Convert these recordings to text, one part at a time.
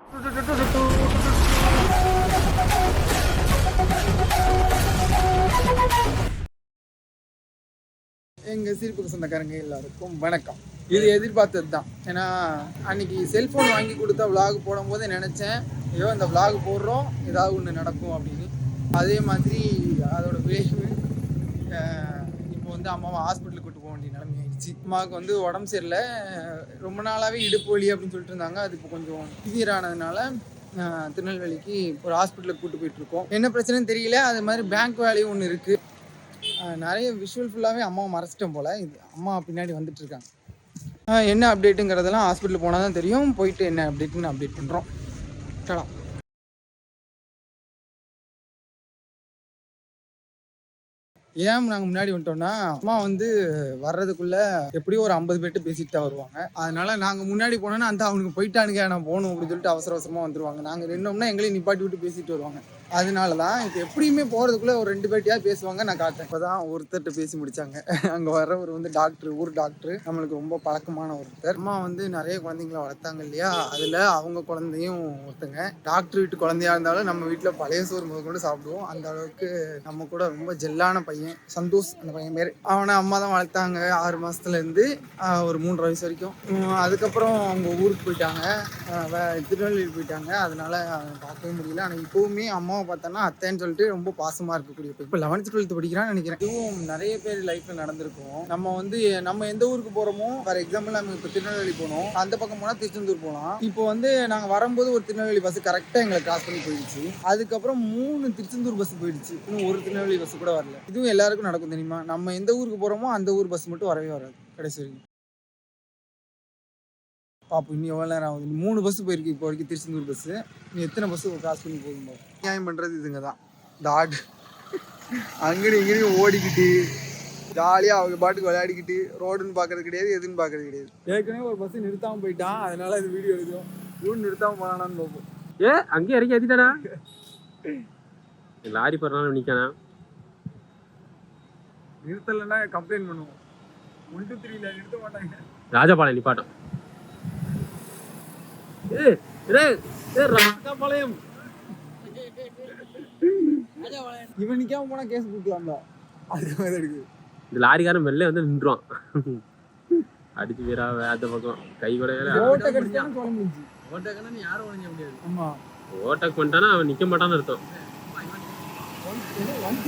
எங்க சிரிப்புக்கு சொந்தக்காரங்க எல்லாருக்கும் வணக்கம். இது எதிர்பார்த்தது தான். ஏன்னா அன்னைக்கு செல்ஃபோன் வாங்கி கொடுத்தா விளாக் போடும்போது நினச்சேன், ஐயோ இந்த விளாக் போடுறோம் ஏதாவது ஒன்று நடக்கும் அப்படின்னு. அதே மாதிரி அதோட விளைவு இப்போ வந்து அம்மாவை ஹாஸ்பிட்டலுக்கு கூட்டு போக வேண்டிய நிலைமை ஆயிடுச்சு. அம்மாவுக்கு வந்து உடம்பு சரியில்லை, ரொம்ப நாளாகவே இடுப்பு வலி அப்படின்னு சொல்லிட்டு இருந்தாங்க. அது இப்போ கொஞ்சம் சிவியர் ஆனதுனால திருநெல்வேலிக்கு ஒரு ஹாஸ்பிட்டலுக்கு கூட்டு போயிட்டு இருக்கோம். என்ன பிரச்சனைன்னு தெரியல. அது மாதிரி பேங்க் வேலையும் ஒன்று இருக்குது. நிறைய விஷுவல் ஃபுல்லாகவே அம்மாவை மறைச்சிட்டோம் போல். இது அம்மா பின்னாடி வந்துட்டு இருக்காங்க. என்ன அப்டேட்டுங்கிறதெல்லாம் ஹாஸ்பிட்டல் போனால் தான் தெரியும். போயிட்டு என்ன அப்டேட்டுன்னு அப்டேட் பண்ணுறோம். சலாம். ஏன் நாங்கள் முன்னாடி வந்துட்டோம்னா, அம்மா வந்து வர்றதுக்குள்ள எப்படியும் ஒரு 50 பேர்ட்டு பேசிட்டு தான் வருவாங்க. அதனால நாங்கள் முன்னாடி போனோன்னா அந்த அவனுக்கு போயிட்டானுங்க நான் போகணும் அப்படின்னு சொல்லிட்டு அவசர அவசரமாக வந்துடுவாங்க. நாங்கள் நின்னோம்னா எங்களையும் நிப்பாட்டி விட்டு பேசிட்டு வருவாங்க. அதனால தான் இப்போ எப்படியுமே போகிறதுக்குள்ளே ஒரு 2 பேர்ட்டையாக பேசுவாங்க. நான் காட்டேன். இப்போ தான் ஒருத்தர்கிட்ட பேசி முடித்தாங்க. அங்கே வர்றவர் வந்து டாக்டர், ஊர் டாக்டர், நம்மளுக்கு ரொம்ப பழக்கமான ஒருத்தர். அம்மா வந்து நிறைய குழந்தைங்கள வளர்த்தாங்க இல்லையா, அதில் அவங்க குழந்தையும் ஒருத்தங்க. டாக்டர் வீட்டு குழந்தையா இருந்தாலும் நம்ம வீட்டில் பழைய சோறு முதல் கொண்டு சாப்பிடுவோம். அந்த அளவுக்கு நம்ம கூட ரொம்ப ஜெல்லான பையன் சந்தோஷ், அந்த பையன் பேர். அவனை அம்மா தான் வளர்த்தாங்க 6 மாதத்துலேருந்து ஒரு 3 வயசு வரைக்கும். அதுக்கப்புறம் அவங்க ஊருக்கு போயிட்டாங்க, திருநெல்வேலி போயிட்டாங்க. அதனால பார்க்கவே முடியல. ஆனால் இப்போவுமே அம்மாவை பார்த்தோன்னா அத்தைன்னு சொல்லிட்டு ரொம்ப பாசமாக இருக்கக்கூடிய இப்போ 11th 12th படிக்கிறான்னு நினைக்கிறேன். இதுவும் நிறைய பேர் லைஃப்பில் நடந்திருக்கும். நம்ம எந்த ஊருக்கு போகிறோமோ, ஃபார் எக்ஸாம்பிள் நம்ம இப்போ திருநெல்வேலி போனோம், அந்த பக்கம் போனால் திருச்செந்தூர் போகலாம். இப்போ வந்து நாங்கள் வரும்போது ஒரு திருநெல்வேலி பஸ் கரெக்டாக எங்களை கிராஸ் பண்ணி போயிடுச்சு. அதுக்கப்புறம் 3 திருச்செந்தூர் பஸ் போயிடுச்சு. இன்னும் ஒரு திருநெல்வேலி பஸ் கூட வரல. இதுவும் எல்லாருக்கும் நடக்கும் தெரியுமா? நம்ம எந்த ஊருக்கு போகிறோமோ அந்த ஊர் பஸ் மட்டும் வரவே வராது கடைசி வரைக்கும். பாப்போம் இன்னும் எவ்வளோ நேரம் ஆகுது. 3 பஸ் போயிருக்கு இப்போ வரைக்கும் திருச்செந்தூர் பஸ்ஸு. நீ எத்தனை பஸ்ஸு கிராஸ் பண்ணி போகும்போது நியாயம் பண்ணுறது இதுங்க தான். இந்த ஆடு அங்கேயும் இங்கேயும் ஓடிக்கிட்டு ஜாலியாக அவங்க பாட்டுக்கு விளையாடிக்கிட்டு ரோடுன்னு பார்க்கறது கிடையாது, எதுன்னு பார்க்கறது கிடையாது. ஏற்கனவே ஒரு பஸ் நிறுத்தாமல் போயிட்டான், அதனால இது வீடியோ எடுக்கும். இவன் நிறுத்தாமல் போனானான்னு பார்ப்போம். அங்கேயே இறக்கி ஏற்றிட்டானா? லாரி போடுறான்னு நிற்கானா? நிறுத்தலைன்னா கம்ப்ளைண்ட் பண்ணுவோம். 1 2 3 நிறுத்த மாட்டாங்க. ராஜபாளையம் நிப்பாட்டம். ராஜபாளையம் இவன் நிக்காம போனா கேஸ் கொடுக்கலாம்ல, அது மாதிரி இருக்கு. இந்த லாரிக்காரன் மெல்ல வந்து நின்றுவான், அடிச்சு வீரா வேத்த பக்கம் கை கூட ஓட்ட கடிச்சாலும் சொல்ல முடிஞ்சு. ஓட்டக்கன்னா நீ யாரும் ஒழிஞ்ச முடியாது. ஆமா, ஓட்டக்கு பண்ணிட்டானா அவன் நிக்க மாட்டான்னு அர்த்தம்.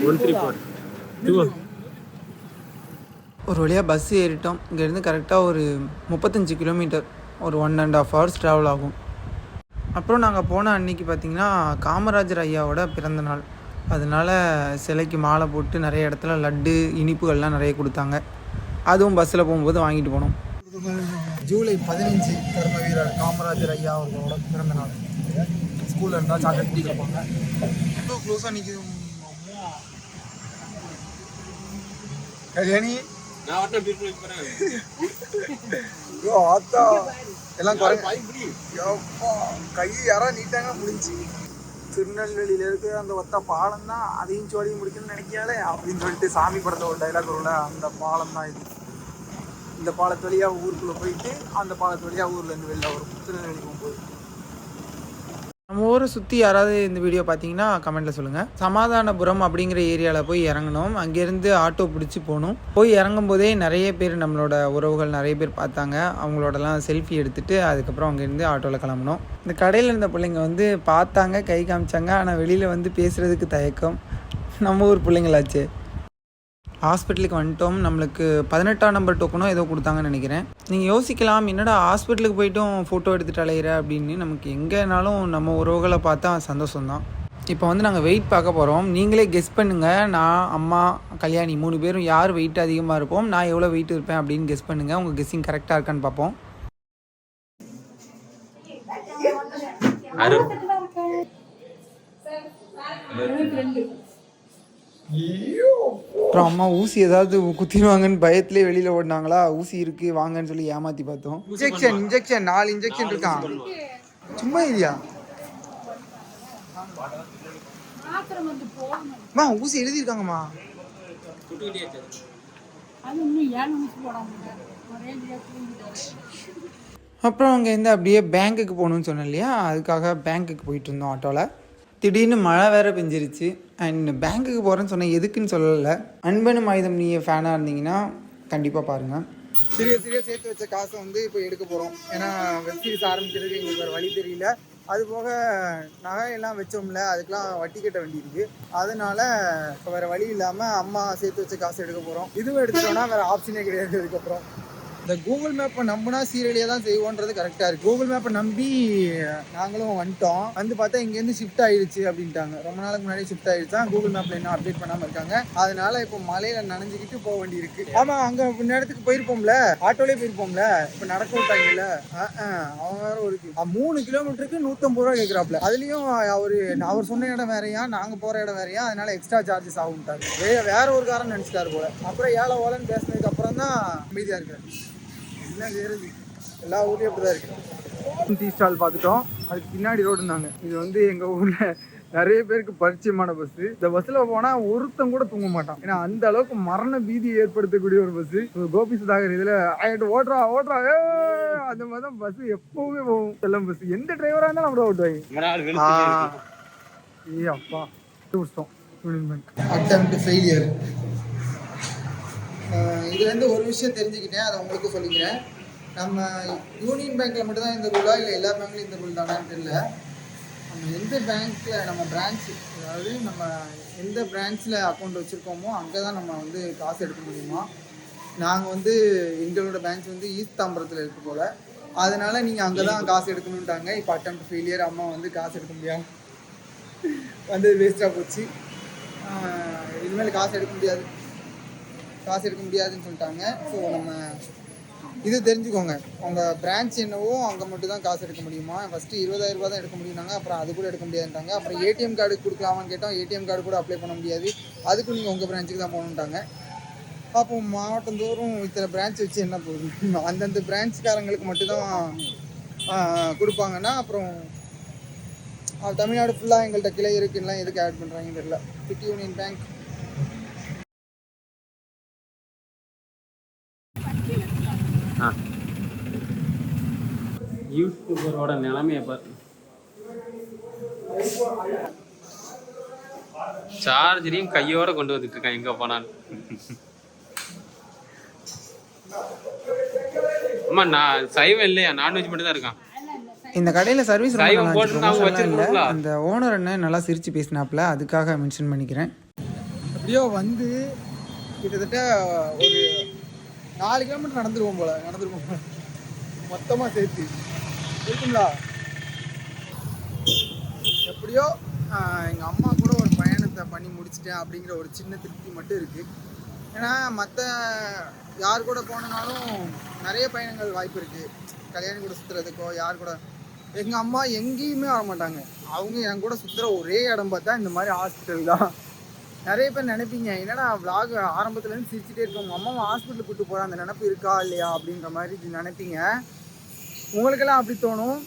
134 ஒரு வழியாக பஸ் ஏறிட்டோம். இங்கேருந்து கரெக்டாக ஒரு 35 கிலோமீட்டர், ஒரு 1.5 hours ட்ராவல் ஆகும். அப்புறம் நாங்கள் போன அன்னைக்கு பார்த்திங்கன்னா காமராஜர் ஐயாவோட பிறந்த நாள். அதனால சிலைக்கு மாலை போட்டு நிறைய இடத்துல லட்டு இனிப்புகள்லாம் நிறைய கொடுத்தாங்க. அதுவும் பஸ்ஸில் போகும்போது வாங்கிட்டு போனோம். ஜூலை 15 கர்ம வீரர் காமராஜர் ஐயா அவர்களோட பிறந்த நாள். ஸ்கூலில் இருந்தால் சாக்லேட் கொடுத்துருப்பாங்க. ரொம்ப க்ளோஸாக நிற்கிது கல்யாணி. எல்லாம் கை யாராவது நீட்டாங்க முடிஞ்சு. திருநெல்வேலியில் இருக்கிற அந்த ஒத்த பாலம் தான், அதையும் சோடியும் முடிக்கணும்னு நினைக்காலே அப்படின்னு சொல்லிட்டு சாமி படத்தில் ஒரு டைலாக் வரும்ல, அந்த பாலம் தான் இது. இந்த பாலத்து வழியாக ஊருக்குள்ளே போயிட்டு அந்த பாலத்து வழியாக ஊர்லேருந்து வெளில வரும் திருநெல்வேலி போகும்போது. நம்ம ஊரை சுற்றி யாராவது இந்த வீடியோ பார்த்தீங்கன்னா கமெண்ட்டில் சொல்லுங்கள். சமாதானபுரம் அப்படிங்கிற ஏரியாவில் போய் இறங்கணும். அங்கேருந்து ஆட்டோ பிடிச்சி போகணும். போய் இறங்கும் போதே நிறைய பேர், நம்மளோட உறவுகள் நிறைய பேர் பார்த்தாங்க. அவங்களோடலாம் செல்ஃபி எடுத்துகிட்டு அதுக்கப்புறம் அங்கேருந்து ஆட்டோவில் கிளம்பணும். இந்த கடையில் இருந்த பிள்ளைங்க வந்து பார்த்தாங்க, கை காமிச்சாங்க. ஆனால் வெளியில் வந்து பேசுகிறதுக்கு தயக்கம். நம்ம ஊர் பிள்ளைங்களாச்சு. ஹாஸ்பிட்டலுக்கு வந்துட்டோம். நம்மளுக்கு 18ஆம் நம்பர் டோக்கனோ ஏதோ கொடுத்தாங்கன்னு நினைக்கிறேன். நீங்கள் யோசிக்கலாம், என்னடா ஹாஸ்பிட்டலுக்கு போய்ட்டும் ஃபோட்டோ எடுத்துகிட்டு அலையிற அப்படின்னு. நமக்கு எங்கேனாலும் நம்ம உறவுகளை பார்த்தா சந்தோஷம்தான். இப்போ வந்து நாங்கள் வெயிட் பார்க்க போகிறோம். நீங்களே கெஸ் பண்ணுங்கள். நான், அம்மா, கல்யாணி 3 பேரும் யார் வெயிட் அதிகமாக இருப்போம், நான் எவ்வளோ வெயிட் இருப்பேன் அப்படின்னு கெஸ் பண்ணுங்கள். உங்கள் கெஸ்ஸிங் கரெக்டாக இருக்கான்னு பார்ப்போம். அப்புறம் அம்மா ஊசி ஏதாவது குத்திடுவாங்கன்னு பயத்திலே வெளியில் ஓடினாங்களா. ஊசி இருக்குது வாங்கன்னு சொல்லி ஏமாற்றி பார்த்தோம். இன்ஜெக்ஷன் 4 இன்ஜெக்ஷன் இருக்கான். சும்மா இல்லையா ஊசி எழுதியிருக்காங்கம்மா. அப்புறம் அங்கேருந்து அப்படியே பேங்க்குக்கு போகணுன்னு சொன்னேன் இல்லையா, அதுக்காக பேங்க்குக்கு போயிட்டு இருந்தோம் ஆட்டோவில். திடீர்னு மழை வேறு பெஞ்சிருச்சு. அண்ட் பேங்க்குக்கு போகிறேன்னு சொன்னேன், எதுக்குன்னு சொல்லலை. அன்பனும் ஆயுதம் நீங்கள் ஃபேனாக இருந்தீங்கன்னா கண்டிப்பாக பாருங்கள். சிறிய சேர்த்து வச்ச காசை வந்து இப்போ எடுக்க போகிறோம். ஏன்னா வெப் சீரிஸ் ஆரம்பிக்கிறதுக்கு எங்களுக்கு வேறு வழி தெரியல. அது போக நகையெல்லாம் வச்சோம்ல, அதுக்கெலாம் வட்டி கட்ட வேண்டியிருக்கு. அதனால இப்போ வேறு வழி இல்லாமல் அம்மா சேர்த்து வச்ச காசை எடுக்க போகிறோம். இதுவும் எடுத்துட்டோன்னா வேறு ஆப்ஷனே கிடையாது. அதுக்கப்புறம் இந்த கூகுள் மேப்பை நம்பினா சீரியலியாக தான் செய்வோன்றது கரெக்டாக இருக்குது. கூகுள் மேப்பை நம்பி நாங்களும் வந்துட்டோம். வந்து பார்த்தா இங்கேருந்து ஷிஃப்ட் ஆகிடுச்சு அப்படின்ட்டாங்க. ரொம்ப நாளுக்கு முன்னாடி ஷிஃப்ட் ஆகிடுச்சா. கூகுள் மேப்பில் இன்னும் அப்டேட் பண்ணாமல் இருக்காங்க. அதனால இப்போ மலையில் நனைஞ்சிக்கிட்டு போக வேண்டியிருக்கு. ஆமாம், அங்கே இந்த இடத்துக்கு போயிருப்போம்ல, ஆட்டோலேயே போயிருப்போம்ல. இப்போ நடக்க விட்டாங்கல்ல, அவங்க வேற ஒரு 3 கிலோமீட்டருக்கு 150 ரூபா கேட்குறாப்புல. அதுலேயும் அவர் சொன்ன இடம் வேறையா, நாங்கள் போகிற இடம் வேறையா, அதனால எக்ஸ்ட்ரா சார்ஜஸ் ஆகும்ட்டாரு. வேற ஒரு காரணம் நினச்சிட்டாரு போல. அப்புறம் ஏழை ஓலன்னு பேசினதுக்கு அப்புறம் தான் அமைதியாக இருக்காரு. எல்லா ஊர்லேயும் அப்படி தான் இருக்குது. டீ ஸ்டால் பார்த்துட்டோம். அதுக்கு பின்னாடி ரோடுனாங்க. இது வந்து எங்கள் ஊரில் நிறைய பேருக்கு பரிச்சயமான பஸ்ஸு. இந்த பஸ்ஸில் போனால் ஒருத்தன் கூட தூங்க மாட்டான். ஏன்னா அந்த அளவுக்கு மரண பீதியை ஏற்படுத்தக்கூடிய ஒரு பஸ்ஸு. கோபி சுதாகர் இதில் ஆயிட்டு ஓட்டுறா அந்த மாதிரி தான் பஸ்ஸு எப்பவுமே போகும். செல்லம் பஸ்ஸு எந்த டிரைவராக இருந்தாலும் அப்படியே ஓட்டுவாங்க. அப்பா டூரிஸ்டம் அட்டெம்ப்ட் ஃபெயிலியர். இதுலேருந்து ஒரு விஷயம் தெரிஞ்சுக்கிட்டேன், அதை உங்களுக்கு சொல்லிக்கிறேன். நம்ம யூனியன் பேங்க்கில் மட்டும்தான் இந்த ரூலா, இல்லை எல்லா பேங்க்லையும் இந்த ரூல் தானான்னு தெரியல. நம்ம எந்த பேங்க்கில் நம்ம பிரான்ச், அதாவது நம்ம எந்த பிரான்ச்சில் அக்கௌண்ட் வச்சுருக்கோமோ அங்கே தான் நம்ம வந்து காசு எடுக்க முடியுமா. நாங்கள் வந்து எங்களோட பேங்க் வந்து ஈஸ்ட் தாம்பரத்தில் இருக்குது போல். அதனால் நீங்கள் அங்கே தான் காசு எடுக்கணுன்ட்டாங்க. இப்போ அட்டெம்ப்ட் ஃபெயிலியர். அம்மா வந்து காசு எடுக்க முடியாமல் வந்து வேஸ்ட்டாக போச்சு. இனிமேல் காசு எடுக்க முடியாதுன்னு சொல்லிட்டாங்க. ஸோ நம்ம இது தெரிஞ்சுக்கோங்க, உங்கள் பிரான்ச் என்னவோ அங்கே மட்டும் தான் காசு எடுக்க முடியுமா. ஃபஸ்ட்டு 20,000 ரூபா தான் எடுக்க முடியும்னாங்க. அப்புறம் அது கூட எடுக்க முடியாதுட்டாங்க. அப்புறம் ஏடிஎம் கார்டு கொடுக்கலாமான்னு கேட்டோம். ஏடிஎம் கார்டு கூட அப்ளை பண்ண முடியாது. அதுக்கும் நீங்கள் உங்கள் பிரான்ச்சுக்கு தான் போகணுன்ட்டாங்க. அப்போ மாவட்டந்தோறும் இத்தனை பிரான்ச் வச்சு என்ன போகுது. அந்தந்த பிரான்ச்சுக்காரங்களுக்கு மட்டும்தான் கொடுப்பாங்கன்னா அப்புறம் தமிழ்நாடு ஃபுல்லாக எங்கள்கிட்ட கிளை இருக்குன்னா எதுக்கு ஆட் பண்ணுறாங்கன்னு தெரியல. City union bank. யூடியூபரோட நிலைமையை பார்த்து சார்ஜரையும் கையோட கொண்டு வந்துட்டு இருக்கான் எங்க போனாலும். ஆமா, நான் சைவம் இல்லையா, நான்வெஜ் மட்டும் தான் இருக்கான். இந்த கடையில் சர்வீஸ் இல்லை. அந்த ஓனர் என்ன நல்லா சிரித்து பேசினாப்புல, அதுக்காக மென்ஷன் பண்ணிக்கிறேன். அப்படியோ வந்து கிட்டத்தட்ட ஒரு 4 கிலோமீட்டர் நடந்துருவோம் போல மொத்தமாக சேர்த்து இருக்குங்களா. எப்படியோ எங்கள் அம்மா கூட ஒரு பயணத்தை பண்ணி முடிச்சிட்டேன் அப்படிங்கிற ஒரு சின்ன திருப்தி மட்டும் இருக்குது. ஏன்னா மற்ற யார் கூட போனனாலும் நிறைய பயணங்கள் வாய்ப்பு இருக்குது. கல்யாணம் கூட சுற்றுறதுக்கோ யார் கூட. எங்கள் அம்மா எங்கேயுமே வர மாட்டாங்க. அவங்க என் கூட சுற்றுற ஒரே இடம் பார்த்தா இந்த மாதிரி ஹாஸ்பிட்டல் தான். நிறைய பேர் நினைப்பீங்க, என்னடா விளாக் ஆரம்பத்துலேருந்து சிரிச்சுட்டே இருக்கோம், உங்கள் அம்மாவை ஹாஸ்பிட்டலுக்கு கூப்பிட்டு போகிற அந்த நினப்பு இருக்கா இல்லையா அப்படின்ற மாதிரி நினைப்பீங்க. உங்களுக்கெல்லாம் அப்படி தோணும்.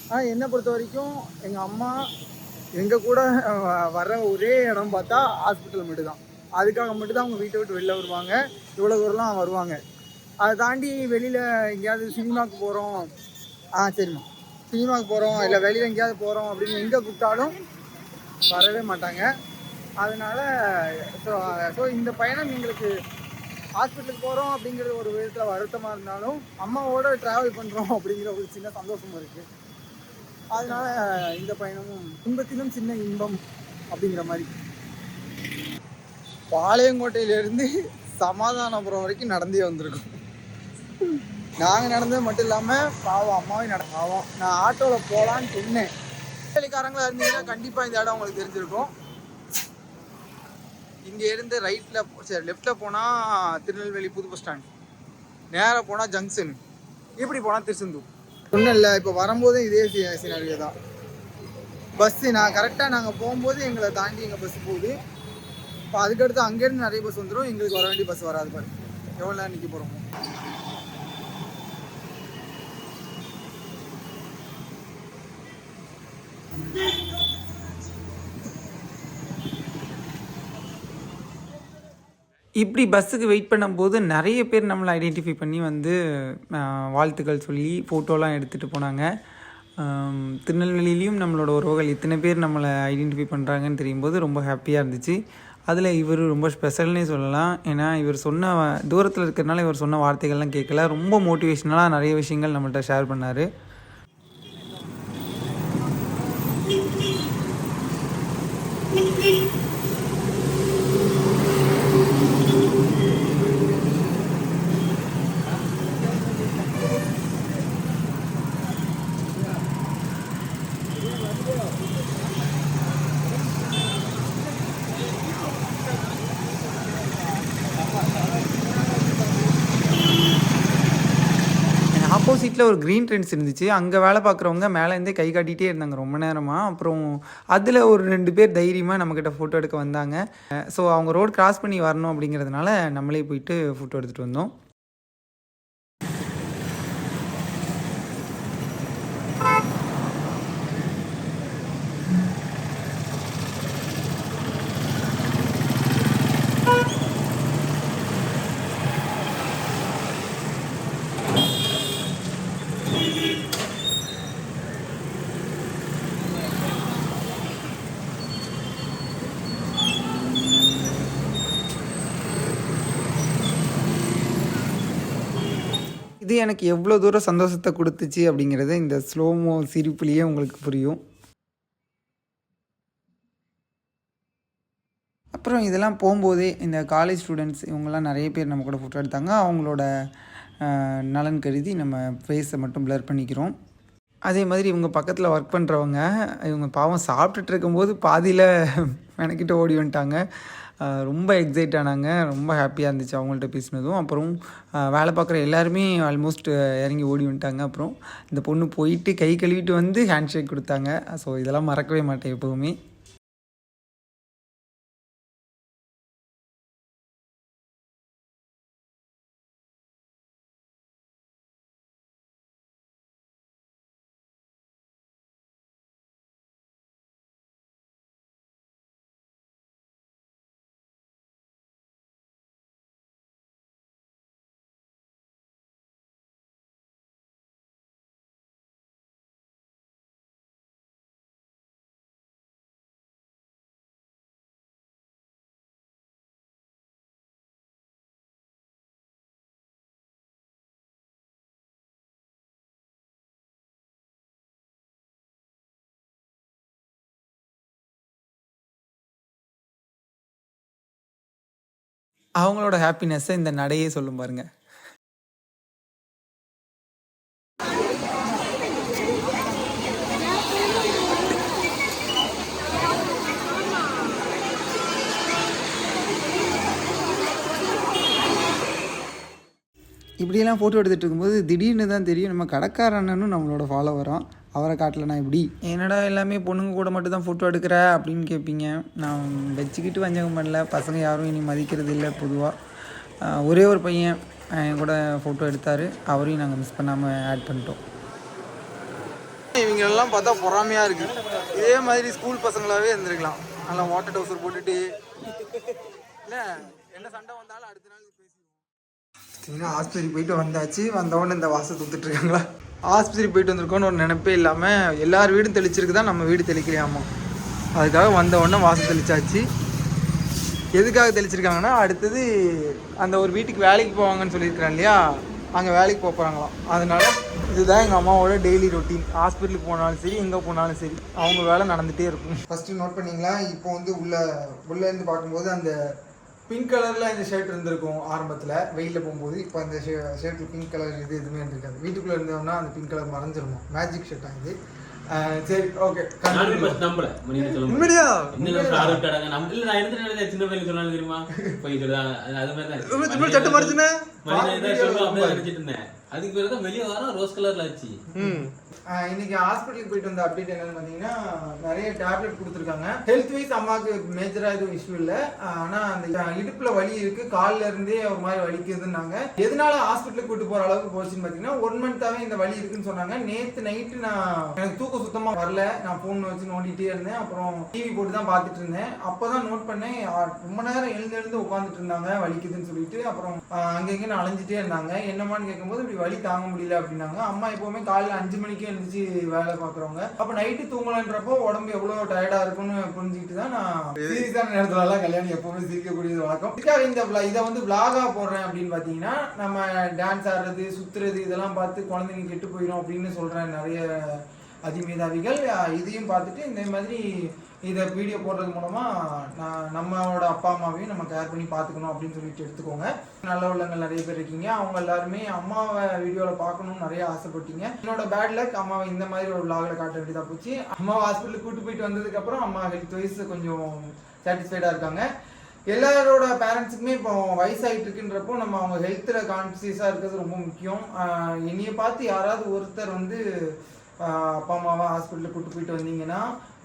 ஆனால் என்னை பொறுத்த வரைக்கும் எங்கள் அம்மா எங்கள் கூட வர ஒரே இடம் பார்த்தா ஹாஸ்பிட்டல் மட்டும்தான். அதுக்காக மட்டும்தான் அவங்க வீட்டை விட்டு வெளில வருவாங்க, இவ்வளோ தூரம்லாம் வருவாங்க. அதை தாண்டி வெளியில் எங்கேயாவது சினிமாவுக்கு போகிறோம், சரிம்மா சினிமாவுக்கு போகிறோம் இல்லை வெளியில் எங்கேயாவது போகிறோம் அப்படின்னு எங்கே கூப்பிட்டாலும் வரவே மாட்டாங்க. அதனால் ஸோ இந்த பயணம் எங்களுக்கு ஹாஸ்பிட்டலுக்கு போகிறோம் அப்படிங்கிற ஒரு விதத்தில் வருத்தமாக இருந்தாலும் அம்மாவோட ட்ராவல் பண்ணுறோம் அப்படிங்கிற ஒரு சின்ன சந்தோஷமும் இருக்குது. அதனால் இந்த பயணமும் இன்பத்திலும் சின்ன இன்பம் அப்படிங்கிற மாதிரி. பாளையங்கோட்டையிலேருந்து சமாதானபுரம் வரைக்கும் நடந்தே வந்திருக்கோம். நாங்கள் நடந்தது மட்டும் இல்லாமல் பாவம் அம்மாவே பாவம். நான் ஆட்டோவில் போகலான்னு சொன்னேன். வேலைக்காரங்களாக இருந்தீங்கன்னா கண்டிப்பாக இந்த இடம் உங்களுக்கு தெரிஞ்சிருக்கும். இங்கே இருந்து லெஃப்டில் போனால் திருநெல்வேலி புது பஸ் ஸ்டாண்ட், நேராக போனால் ஜங்ஷன், இப்படி போனால் திருச்செந்தூர். ஒன்றும் இல்லை, இப்போ வரும்போது இதே சினாரியோ தான். பஸ்ஸு நாங்கள் போகும்போது எங்களை தாண்டி எங்கள் பஸ்ஸு போகுது. இப்போ அதுக்கடுத்து அங்கேருந்து நிறைய பஸ் வந்துடும், எங்களுக்கு வர வேண்டிய பஸ் வராது. பாரு எவ்வளோ நேரம் நிற்க போகிறோமோ. இப்படி பஸ்ஸுக்கு வெயிட் பண்ணும்போது நிறைய பேர் நம்மளை ஐடென்டிஃபை பண்ணி வந்து வாழ்த்துக்கள் சொல்லி ஃபோட்டோலாம் எடுத்துகிட்டு போனாங்க. திருநெல்வேலியிலையும் நம்மளோட உறவுகள் இத்தனை பேர் நம்மளை ஐடென்டிஃபை பண்ணுறாங்கன்னு தெரியும்போது ரொம்ப ஹாப்பியாக இருந்துச்சு. அதில் இவர் ரொம்ப ஸ்பெஷல்னே சொல்லலாம். ஏன்னா இவர் சொன்ன தூரத்தில் இருக்கிறதுனால இவர் சொன்ன வார்த்தைகள்லாம் கேட்கல. ரொம்ப மோட்டிவேஷ்னலாக நிறைய விஷயங்கள் நம்மள்ட்ட ஷேர் பண்ணார். ஆப்போசிட்டில் ஒரு க்ரீன் ட்ரெண்ட்ஸ் இருந்துச்சு. அங்கே வேலை பார்க்குறவங்க மேலேருந்தே கை காட்டிகிட்டே இருந்தாங்க ரொம்ப நேரமாக. அப்புறம் அதில் ஒரு 2 பேர் தைரியமாக நம்மக்கிட்ட ஃபோட்டோ எடுக்க வந்தாங்க. ஸோ அவங்க ரோடு கிராஸ் பண்ணி வரணும் அப்படிங்கிறதுனால நம்மளே போயிட்டு ஃபோட்டோ எடுத்துகிட்டு வந்தோம். இது எனக்கு எவ்வளோ தூரம் சந்தோஷத்தை கொடுத்துச்சு அப்படிங்கிறது இந்த ஸ்லோமோ சிரிப்புலேயே உங்களுக்கு புரியும். அப்புறம் இதெல்லாம் போகும்போதே இந்த காலேஜ் ஸ்டூடெண்ட்ஸ் இவங்கெல்லாம் நிறைய பேர் நம்ம கூட ஃபோட்டோ எடுத்தாங்க. அவங்களோட நலன் கருதி நம்ம ஃபேஸை மட்டும் ப்ளர் பண்ணிக்கிறோம். அதே மாதிரி இவங்க பக்கத்தில் ஒர்க் பண்ணுறவங்க இவங்க பாவம் சாப்பிட்டுட்டு இருக்கும்போது பாதியில் மெனக்கிட்ட ஓடி வந்துட்டாங்க. ரொம்ப எக்ஸைட் ஆனாங்க. ரொம்ப ஹாப்பியாக இருந்துச்சு அவங்கள்ட்ட பேசினதும். அப்புறம் வேலை பார்க்குற எல்லாருமே ஆல்மோஸ்ட் இறங்கி ஓடி வந்துட்டாங்க. அப்புறம் இந்த பொண்ணு போயிட்டு கை கழுவிட்டு வந்து ஹேண்ட் ஷேக் கொடுத்தாங்க. ஸோ இதெல்லாம் மறக்கவே மாட்டேன் எப்போவுமே. அவங்களோட ஹாப்பினஸ்ஸை இந்த நடையே சொல்லும் பாருங்க. இப்படியெல்லாம் ஃபோட்டோ எடுத்துகிட்டு இருக்கும்போது திடீர்னு தான் தெரியும் நம்ம கடைக்கார அண்ணனும் நம்மளோட ஃபாலோவரும். அவரை காட்டலனா இப்படி என்னடா எல்லாமே பொண்ணுங்க கூட மட்டும் தான் ஃபோட்டோ எடுக்கிற அப்படின்னு கேட்பீங்க. நான் வச்சுக்கிட்டு வஞ்சகம் பண்ணல. பசங்க யாரும் இனி மதிக்கிறது இல்லை பொதுவாக. ஒரே ஒரு பையன் என் கூட ஃபோட்டோ எடுத்தார். அவரையும் நாங்கள் மிஸ் பண்ணாமல் ஆட் பண்ணிட்டோம். இவங்களெல்லாம் பார்த்தா பொறாமையாக இருக்குது. இதே மாதிரி ஸ்கூல் பசங்களாகவே இருந்திருக்கலாம். நல்லா வாட்டர் டவுசர் போட்டுட்டு இல்லை என்ன சண்டை வந்தாலும் அடுத்த நாள் பேசிடுவோம். ஆஸ்பத்திரி போயிட்டு வந்தாச்சு. வந்தவொடனே இந்த வாசல் தூத்துட்டு இருக்காங்களா. ஆஸ்பத்திரி போயிட்டு வந்திருக்கோன்னு ஒரு நினைப்பே இல்லாமல் எல்லார் வீடும் தெளிச்சிருக்கு தான் நம்ம வீடு தெளிக்கலையாமா. அதுக்காக வந்தவொடனே வாசல் தெளிச்சாச்சு. எதுக்காக தெளிச்சிருக்காங்கன்னா அடுத்தது அந்த ஒரு வீட்டுக்கு வேலைக்கு போவாங்கன்னு சொல்லியிருக்கிறேன் இல்லையா, அங்கே வேலைக்கு போகிறாங்களாம். அதனால இதுதான் எங்கள் அம்மாவோட டெய்லி ரொட்டீன். ஹாஸ்பிட்டலுக்கு போனாலும் சரி எங்கே போனாலும் சரி அவங்க வேலை நடந்துகிட்டே இருக்கும். ஃபஸ்ட்டு நோட் பண்ணிங்களா, இப்போ வந்து உள்ளேருந்து பார்க்கும்போது அந்த பிங்க் கலரில் இந்த ஷர்ட் இருந்திருக்கும் ஆரம்பத்தில் வெயிலில் போகும்போது. இப்போ அந்த ஷர்ட்டில் பிங்க் கலர் எதுவுமே இருந்திருக்காது. வீட்டுக்குள்ளே இருந்தோம்னா அந்த பிங்க் கலர் மறைஞ்சிருமா. மேஜிக் ஷர்ட்டாக இது. சரி ஓகே. உண்மையா சட்டை மறைச்சுனேன். அதுக்கு பேர் தான் வெளியே வரோம் ரோஸ் கலர்ல ஆச்சு. இன்னைக்கு ஹாஸ்பிட்டலுக்கு போயிட்டு வந்த அப்டேட் என்னன்னு பார்த்தீங்கன்னா நிறைய டேப்லெட் கொடுத்துருக்காங்க. ஹெல்த் வைஸ் அம்மாவுக்கு மேஜரா எதுவும் இஷ்யூ இல்லை. ஆனா அந்த இடுப்புல வலி இருக்கு, கால்ல இருந்தே ஒரு மாதிரி வலிக்குதுன்னாங்க. எதனால ஹாஸ்பிட்டலுக்கு கூட்டு போற அளவுக்கு போச்சுன்னு பார்த்தீங்கன்னா 1 மந்த்தாவே இந்த வலி இருக்குன்னு சொன்னாங்க. நேத்து நைட்டு எனக்கு தூக்கம் சுத்தமா வரல. நான் போன் வச்சு நோண்டிட்டே இருந்தேன். அப்புறம் டிவி போட்டு தான் பார்த்துட்டு இருந்தேன். அப்பதான் நோட் பண்ணேன், ரொம்ப நேரம் எழுந்து உட்காந்துட்டு இருந்தாங்க வலிக்குதுன்னு சொல்லிட்டு. அப்புறம் அங்கங்க நான் அலைஞ்சிட்டே இருந்தாங்க. என்னமான்னு கேட்கும்போது இப்படி வலி தாங்க முடியல அப்படின்னாங்க. அம்மா எப்பவுமே காலையில 5 மணிக்கே எழுந்துச்சு வேலை பாக்குறவங்க. அப்ப நைட்டு தூங்கலன்றப்போ உடம்பு எவ்வளவு டயர்டா இருக்கும்னு புரிஞ்சுக்கிட்டு தான் நான் சீரியஸான நேரத்துல எல்லாம் கல்யாணம் எப்பவுமே சிரிக்கக்கூடியது வழக்கம். இதுக்காக இதை வந்து விளாகா போடுறேன் அப்படின்னு பாத்தீங்கன்னா, நம்ம டான்ஸ் ஆடுறது சுத்துறது இதெல்லாம் பார்த்து குழந்தைங்க கெட்டு போயிடும் அப்படின்னு சொல்றேன் நிறைய அதிமேதாவிகள். இதையும் பார்த்துட்டு இந்த மாதிரி இதை வீடியோ போடுறது மூலமா நம்மளோட அப்பா அம்மாவையும் நம்ம கேர் பண்ணி பார்த்துக்கணும் அப்படின்னு சொல்லிட்டு எடுத்துக்கோங்க. நல்ல உள்ளங்கள் நிறைய பேர் இருக்கீங்க. அவங்க எல்லாருமே அம்மாவை வீடியோவில் பார்க்கணும்னு நிறைய ஆசைப்பட்டீங்க. என்னோட பேட் லக் அம்மாவை இந்த மாதிரி ஒரு விளாகில் காட்ட வேண்டியதா போச்சு. அம்மாவை ஹாஸ்பிட்டலுக்கு கூட்டு போயிட்டு வந்ததுக்கு அப்புறம் அம்மா ஹெல்த் வைஸ் கொஞ்சம் சாட்டிஸ்ஃபைடா இருக்காங்க. எல்லாரோட பேரண்ட்ஸுக்குமே இப்போ வயசாகிட்டு இருக்குன்றப்போ நம்ம அவங்க ஹெல்த்தில் கான்சியஸாக இருக்கிறது ரொம்ப முக்கியம். என்னையை பார்த்து யாராவது ஒருத்தர் வந்து அப்பா அம்மாவை ஹாஸ்பிட்டலுக்கு கூட்டு போயிட்டு வந்தீங்கன்னா,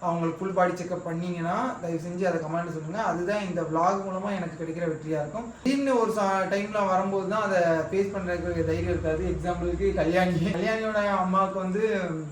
அவங்களுக்கு ஃபுல் பாடி செக்அப் பண்ணீங்கன்னா தயவு செஞ்சு அதை கமெண்ட் சொல்லுங்க. அதுதான் இந்த vlog மூலமா எனக்கு கிடைக்கிற வெற்றியா இருக்கும். திடீர்னு ஒரு டைம்ல வரும்போது தான் அதை ஃபேஸ் பண்றதுக்கு தைரியம் இருக்காது. எக்ஸாம்பிளுக்கு கல்யாணியோட அம்மாவுக்கு வந்து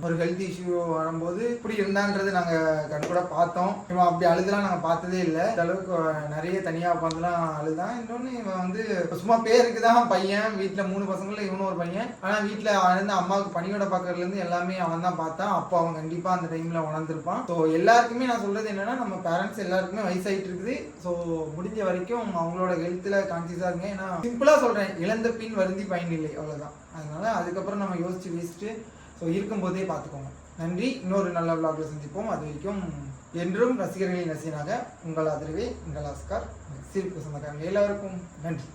ஒரு ஹெல்த் இஷ்யூ வரும்போது இப்படி இருந்தான்றது நாங்க கண்கூட பார்த்தோம். இவன் அப்படி அழுதுலாம் நாங்க பார்த்ததே இல்லை. இந்த அளவுக்கு நிறைய தனியா உட்காந்துலாம் அழுதான். இன்னொன்னு இவன் வந்து சும்மா பேருக்கு தான் பையன், வீட்டுல 3 பசங்களும் இவனும் ஒரு பையன். ஆனா வீட்டுல இருந்து அம்மாவுக்கு பணியோட பார்க்கறதுல இருந்து எல்லாமே அவன் தான் பார்த்தான். அப்போ அவன் கண்டிப்பா அந்த டைம்ல உணர்ந்திருப்பான். ஸோ எல்லாருக்குமே நான் சொல்றது என்னன்னா, நம்ம பேரண்ட்ஸ் எல்லாருக்குமே வயசாயிட்டு இருக்குது. ஸோ முடிஞ்ச வரைக்கும் அவங்களோட ஹெல்த்ல கான்சியஸா இருங்க. ஏன்னா சிம்பிளா சொல்றேன், இழந்த பின் வருந்தி பயனில்லை, அவ்வளவுதான். அதனால அதுக்கப்புறம் நம்ம யோசிச்சு வீசிட்டு ஸோ இருக்கும்போதே பார்த்துக்கோங்க. நன்றி. இன்னொரு நல்ல விளாக்ல சந்திப்போம். அது வரைக்கும் என்றும் ரசிகர்களின் ரசிகனாக உங்கள் ஆதரவே உங்கள் ஆஸ்கார். சிரிப்பு சொந்தக்காரங்க எல்லாருக்கும் நன்றி.